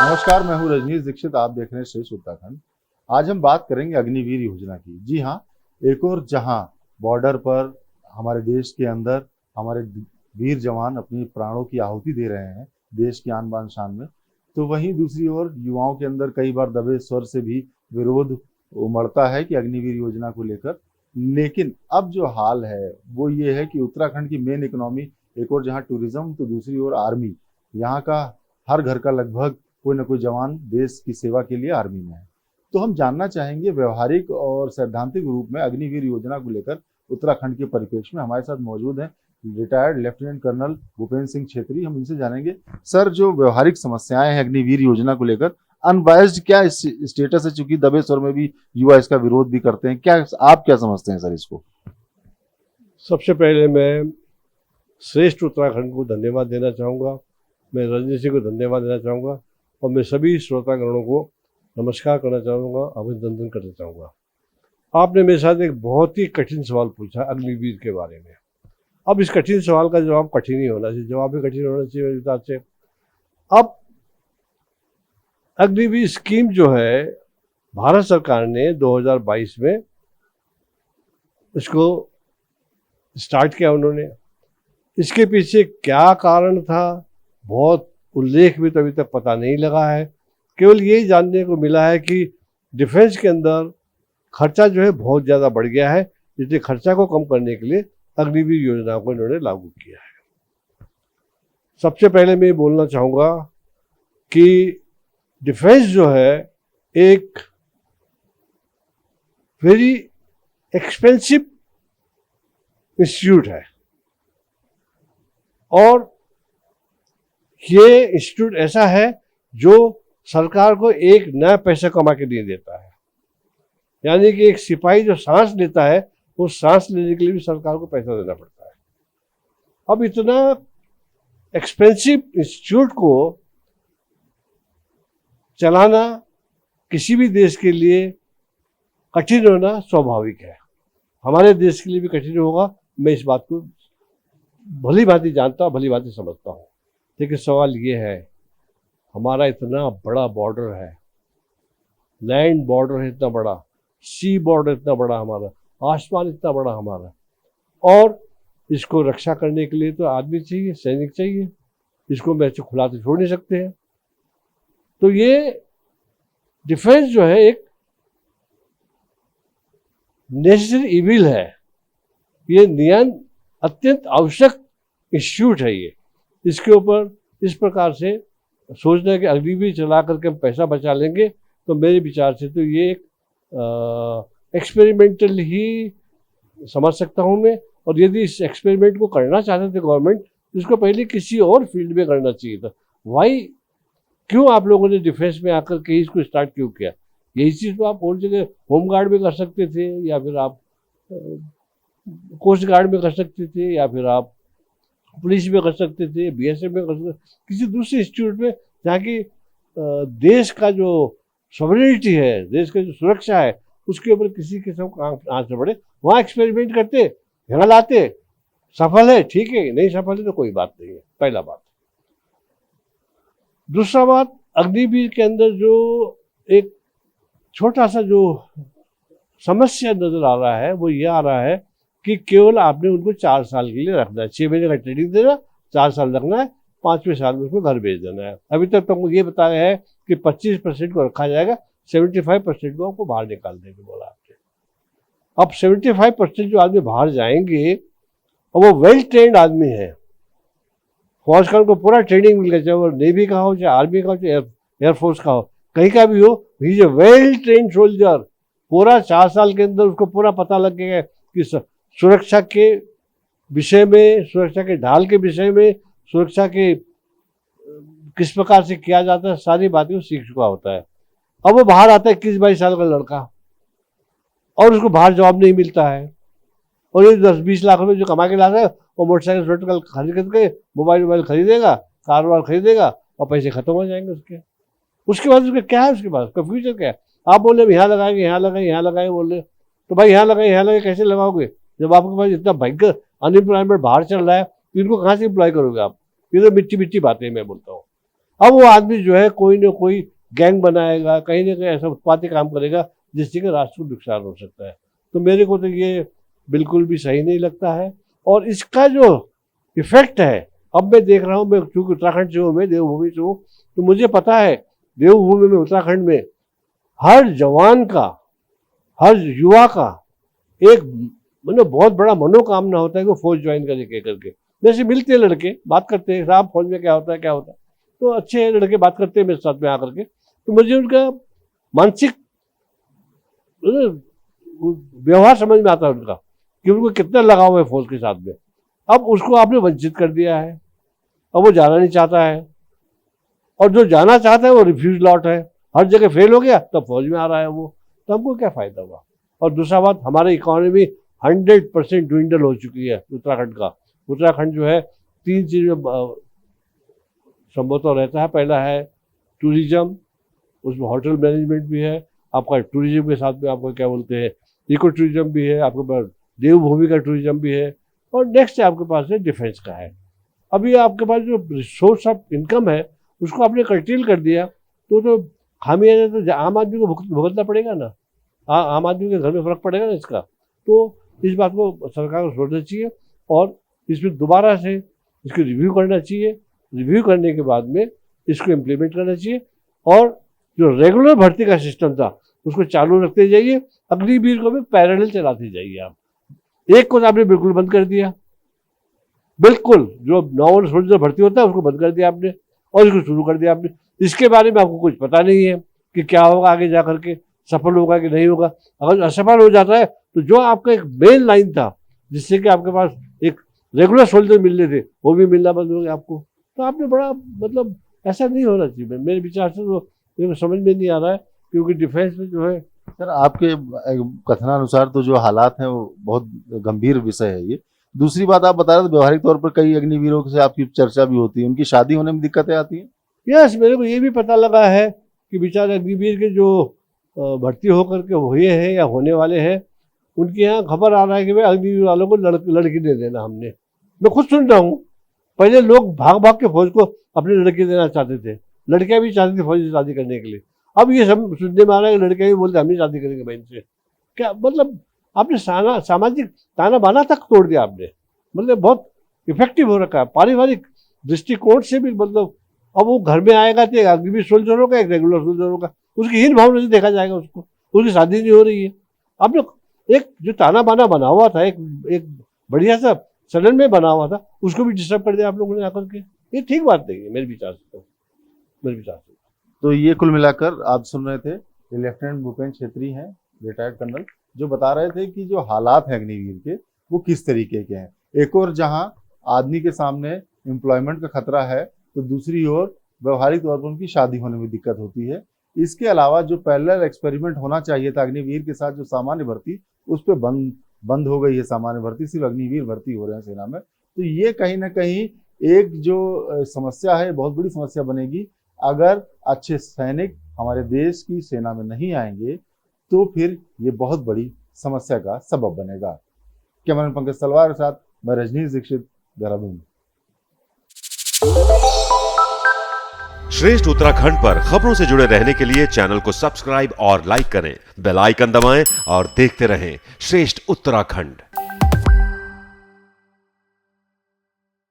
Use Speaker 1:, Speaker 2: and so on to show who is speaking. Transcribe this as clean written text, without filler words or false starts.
Speaker 1: नमस्कार, मैं हूँ रजनीश दीक्षित। आप देख रहे हैं श्रेष्ठ उत्तराखंड। आज हम बात करेंगे अग्निवीर योजना की। जी हाँ, एक और जहाँ बॉर्डर पर हमारे देश के अंदर हमारे वीर जवान अपनी प्राणों की आहुति दे रहे हैं देश की आन बान शान में, तो वहीं दूसरी ओर युवाओं के अंदर कई बार दबे स्वर से भी विरोध उमड़ता है कि अग्निवीर योजना को लेकर। लेकिन अब जो हाल है वो ये है कि उत्तराखंड की मेन इकोनॉमी एक और जहाँ टूरिज्म, तो दूसरी ओर आर्मी। यहाँ का हर घर का लगभग कोई ना कोई जवान देश की सेवा के लिए आर्मी में है। तो हम जानना चाहेंगे व्यवहारिक और सैद्धांतिक रूप में अग्निवीर योजना को लेकर उत्तराखंड के परिप्रेक्ष्य में। हमारे साथ मौजूद हैं retired lieutenant colonel Bhupendra Singh Chhetri. हम इनसे जानेंगे, सर, जो व्यवहारिक समस्याएं हैं अग्निवीर योजना को लेकर, अनबायस्ड क्या स्टेटस है, चूंकि दबे स्वर में भी युवा इसका विरोध भी करते हैं, क्या आप क्या समझते हैं सर इसको?
Speaker 2: सबसे पहले मैं श्रेष्ठ उत्तराखंड को धन्यवाद देना चाहूँगा। मैं रजनीश जी को धन्यवाद देना चाहूँगा और मैं सभी श्रोतागणों को नमस्कार करना चाहूँगा, अभिनंदन करना चाहूँगा। आपने मेरे साथ एक बहुत ही कठिन सवाल पूछा अग्निवीर के बारे में। अब इस कठिन सवाल का जवाब कठिन ही होना चाहिए, जवाब भी कठिन होना चाहिए मेरे हिसाब से। अब अग्निवीर स्कीम जो है भारत सरकार ने 2022 में इसको स्टार्ट किया उन्होंने। इसके पीछे क्या कारण था, बहुत उल्लेख भी तो अभी तक पता नहीं लगा है। केवल यही जानने को मिला है कि डिफेंस के अंदर खर्चा जो है बहुत ज़्यादा बढ़ गया है, इसलिए खर्चा को कम करने के लिए अग्निवीर योजना को इन्होंने लागू किया है। सबसे पहले मैं बोलना चाहूँगा कि डिफेंस जो है एक वेरी एक्सपेंसिव इंस्टीट्यूट है और ये इंस्टीट्यूट ऐसा है जो सरकार को एक नया पैसा कमा के नहीं देता है। यानी कि एक सिपाही जो सांस लेता है, वो सांस लेने के लिए भी सरकार को पैसा देना पड़ता है। अब इतना एक्सपेंसिव इंस्टीट्यूट को चलाना किसी भी देश के लिए कठिन होना स्वाभाविक है। हमारे देश के लिए भी कठिन होगा, मैं इस बात को भली भांति जानता हूँ, भली भांति समझता हूँ। लेकिन सवाल ये है, हमारा इतना बड़ा बॉर्डर है, लैंड बॉर्डर है इतना बड़ा, सी बॉर्डर इतना बड़ा हमारा, आसमान इतना बड़ा हमारा, और इसको रक्षा करने के लिए तो आदमी चाहिए, सैनिक चाहिए। इसको मैं ऐसे खुला तो छोड़ नहीं सकते हैं। तो ये डिफेंस जो है एक नेसेसरी इविल है, ये नियन अत्यंत आवश्यक इंस्टीट्यूट है। ये इसके ऊपर इस प्रकार से सोचना है कि अग्निवीर चला करके हम पैसा बचा लेंगे, तो मेरे विचार से तो ये एक एक्सपेरिमेंटल ही समझ सकता हूँ मैं। और यदि इस एक्सपेरिमेंट को करना चाहते थे गवर्नमेंट, इसको पहले किसी और फील्ड में करना चाहिए था। क्यों आप लोगों ने डिफेंस में आकर के इसको स्टार्ट क्यों किया? यही चीज़ तो आप और जगह होमगार्ड में कर सकते थे, या फिर आप कोस्ट गार्ड में कर सकते थे, या फिर आप पुलिस में कर सकते थे, बीएसएफ में कर सकते थे, किसी दूसरे इंस्टीट्यूट में जहाँ की देश का जो सॉवरेनिटी है, देश का जो सुरक्षा है, उसके ऊपर किसी किस्म का आंच न पड़े। वहाँ एक्सपेरिमेंट करते, यहाँ लाते, सफल है ठीक है, नहीं सफल है तो कोई बात नहीं है, पहला बात। दूसरा बात, अग्निवीर के अंदर जो एक छोटा सा जो समस्या नजर आ रहा है वो ये आ रहा है कि केवल आपने उनको 4 साल के लिए रखना है, 6 महीने का ट्रेनिंग देना, 4 साल रखना है, 5वें साल में उसको घर भेज देना है। अभी तक तुमको ये बताया है कि 25% को रखा जाएगा, 75% को आपको बाहर निकाल देंगे, बोला आपने। अब 75% जो आदमी बाहर जाएंगे और वो वेल ट्रेंड आदमी है, फौज का उनको पूरा ट्रेनिंग मिल गया, चाहे वो नेवी का हो, चाहे आर्मी का हो, चाहे एयरफोर्स का हो, कहीं का भी हो, he is a well trained soldier. पूरा 4 साल के अंदर उसको पूरा पता लग गया कि सुरक्षा के विषय में, सुरक्षा के ढाल के विषय में, सुरक्षा के किस प्रकार से किया जाता है, सारी बातें वो सीख चुका होता है। अब वो बाहर आता है 21-22 साल का लड़का, और उसको बाहर जॉब नहीं मिलता है, और ये 10-20 लाख रुपए जो कमा के लाता है, वो मोटरसाइकिल खरीद करके मोबाइल खरीदेगा, कार वार खरीदेगा, और पैसे खत्म हो जाएंगे उसके। उसके बाद उसका क्या है, उसके पास उसका फ्यूचर क्या है? आप बोल रहे यहाँ लगाएंगे, यहाँ लगाएंगे, यहाँ लगाएंगे बोल रहे, तो भाई यहाँ लगाए कैसे लगाओगे जब आपके पास इतना भयंकर अनएम्प्लॉयमेंट बाहर चल रहा है? तो इनको कहाँ से एम्प्लॉय करोगे आप? ये तो मिट्टी बातें मैं बोलता हूँ। अब वो आदमी जो है कोई ना कोई गैंग बनाएगा, कहीं ना कहीं ऐसा उत्पाती काम करेगा जिससे कि राष्ट्र को नुकसान हो सकता है। तो मेरे को तो ये बिल्कुल भी सही नहीं लगता है। और इसका जो इफेक्ट है, अब मैं देख रहा हूँ, मैं चूँकि उत्तराखंड से हूँ, मैं देवभूमि से हूँ, तो मुझे पता है देवभूमि में, उत्तराखंड में हर जवान का, हर युवा का एक मतलब बहुत बड़ा मनोकामना होता है कि वो फौज ज्वाइन करे के करके। जैसे मिलते हैं लड़के, बात करते हैं, साहब फौज में क्या होता है क्या होता है, तो अच्छे लड़के बात करते हैं मेरे साथ में आकर के, तो मुझे उनका मानसिक व्यवहार समझ में आता है उनका कि उनको कितना लगाव है फौज के साथ में। अब उसको आपने वंचित कर दिया है, अब वो जाना नहीं चाहता है, और जो जाना चाहता है वो रिफ्यूज लॉट है, हर जगह फेल हो गया तब फौज में आ रहा है वो, तो हमको क्या फायदा हुआ। और दूसरा बात, हमारी इकोनॉमी 100% ड्विंडल हो चुकी है उत्तराखंड का। उत्तराखंड जो है 3 चीज में संभवतः रहता है। पहला है टूरिज्म, उसमें होटल मैनेजमेंट भी है, आपका टूरिज्म के साथ में आपको क्या बोलते हैं इको टूरिज्म भी है, आपके पास देवभूमि का टूरिज्म भी है, और नेक्स्ट आपके पास है डिफेंस का है। अभी आपके पास जो सोर्स ऑफ इनकम है उसको आपने कर्टेल कर दिया, तो खामियाजा तो आम आदमी को भुगतना पड़ेगा ना, आम आदमी के घर में फर्क पड़ेगा ना इसका। तो इस बात को सरकार को सोचना चाहिए और इसमें दोबारा से इसको रिव्यू करना चाहिए। रिव्यू करने के बाद में इसको इम्प्लीमेंट करना चाहिए, और जो रेगुलर भर्ती का सिस्टम था उसको चालू रखते जाइए, अग्निवीर को भी पैरेलल चलाते जाइए। आप एक को आपने बिल्कुल बंद कर दिया, बिल्कुल जो नॉर्मल सोल्जर भर्ती होता है उसको बंद कर दिया आपने, और इसको शुरू कर दिया आपने। इसके बारे में आपको कुछ पता नहीं है कि क्या होगा आगे जा करके, सफल होगा कि नहीं होगा। अगर असफल हो जाता है तो जो आपका एक मेन लाइन था जिससे कि आपके पास एक रेगुलर सोल्जर मिलने थे वो भी मिलना बंद हो गया आपको। तो आपने बड़ा मतलब ऐसा नहीं होना चाहिए मेरे विचार से, तो मेरे समझ में नहीं आ रहा है, क्योंकि डिफेंस में जो है।
Speaker 1: सर आपके कथनानुसार तो जो हालात हैं वो बहुत गंभीर विषय है ये। दूसरी बात आप बता रहे थे व्यवहारिक तौर पर कई अग्निवीरों से आपकी चर्चा भी होती है, उनकी शादी होने में दिक्कतें आती हैं।
Speaker 2: यस, मेरे को ये भी पता लगा है कि बेचारे अग्निवीर के जो भर्ती होकर के हुए हैं या होने वाले हैं, उनके यहाँ खबर आ रहा है कि भाई अग्निवीर वालों को लड़की दे देना। हमने, मैं खुद सुन रहा हूँ, पहले लोग भाग भाग के फौज को अपनी लड़की देना चाहते थे, लड़कियां भी चाहती थी फौज से शादी करने के लिए। अब ये सब सुनने में आ रहा है कि लड़कियां भी बोलते हम नहीं शादी करेंगे बहन से। क्या मतलब, आपने सामाजिक ताना बाना तक तोड़ दिया आपने, मतलब बहुत इफेक्टिव हो रखा है पारिवारिक दृष्टिकोण से भी। मतलब अब वो घर में आएगा तो एक अग्निवीर सोल्जर होगा, एक रेगुलर सोल्जर होगा, उसकी हीन भावना से देखा जाएगा उसको, उसकी शादी नहीं हो रही है। आपने एक जो ताना बाना बना हुआ था, एक बढ़िया सा सडन में बना हुआ था, उसको भी डिस्टर्ब कर दिया आप लोगों ने आकर के। ये ठीक बात नहीं है मेरे विचार से, तो
Speaker 1: ये कुल मिलाकर आप सुन रहे थे लेफ्टिनेंट भूपेंद्र छेत्री हैं, रिटायर्ड कर्नल, जो बता रहे थे कि जो हालात हैं अग्निवीर के वो किस तरीके के हैं। एक और जहां आदमी के सामने एम्प्लॉयमेंट का खतरा है, तो दूसरी ओर व्यवहारिक तौर पर उनकी शादी होने में दिक्कत होती है। इसके अलावा जो पैरेलल एक्सपेरिमेंट होना चाहिए था अग्निवीर के साथ, जो सामान्य भर्ती, उस पर बंद हो गई है सामान्य भर्ती, सिर्फ अग्निवीर भर्ती हो रहे हैं सेना में। तो ये कहीं ना कहीं एक जो समस्या है, बहुत बड़ी समस्या बनेगी। अगर अच्छे सैनिक हमारे देश की सेना में नहीं आएंगे तो फिर ये बहुत बड़ी समस्या का सबब बनेगा। कैमरामैन पंकज तलवार के साथ मैं रजनीश दीक्षित, देहरादून।
Speaker 3: श्रेष्ठ उत्तराखंड पर खबरों से जुड़े रहने के लिए चैनल को सब्सक्राइब और लाइक करें, बेल आइकन दबाएं और देखते रहें श्रेष्ठ उत्तराखंड।